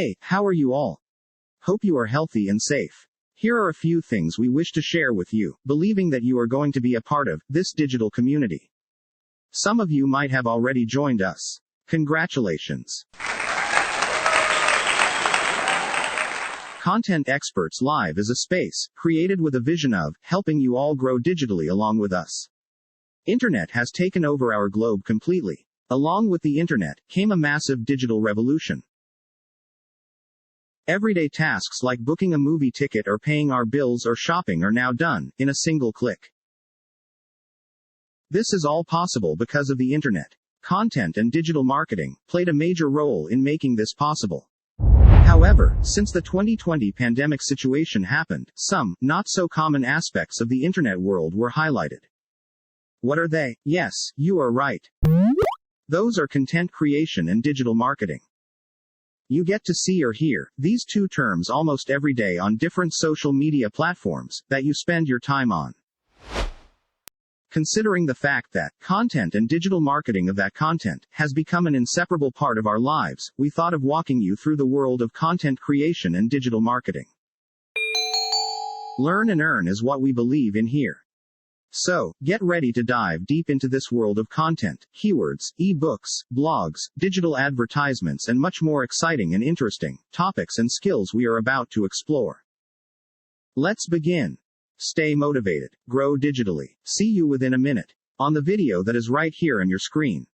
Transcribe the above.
Hey, how are you all? Hope you are healthy and safe. Here are a few things we wish to share with you, believing that you are going to be a part of this digital community. Some of you might have already joined us. Congratulations. Content Experts Live is a space created with a vision of helping you all grow digitally along with us. Internet has taken over our globe completely. Along with the internet came a massive digital revolution. Everyday tasks like booking a movie ticket or paying our bills or shopping are now done in a single click. This is all possible because of the internet. Content and digital marketing played a major role in making this possible. However, since the 2020 pandemic situation happened, some not so common aspects of the internet world were highlighted. What are they? Yes, you are right. Those are content creation and digital marketing. You get to see or hear these two terms almost every day on different social media platforms that you spend your time on. Considering the fact that content and digital marketing of that content has become an inseparable part of our lives, we thought of walking you through the world of content creation and digital marketing. Learn and earn is what we believe in here. So, get ready to dive deep into this world of content, keywords, ebooks, blogs, digital advertisements, and much more exciting and interesting topics and skills we are about to explore. Let's begin. Stay motivated. Grow digitally. See you within a minute. On the video that is right here on your screen.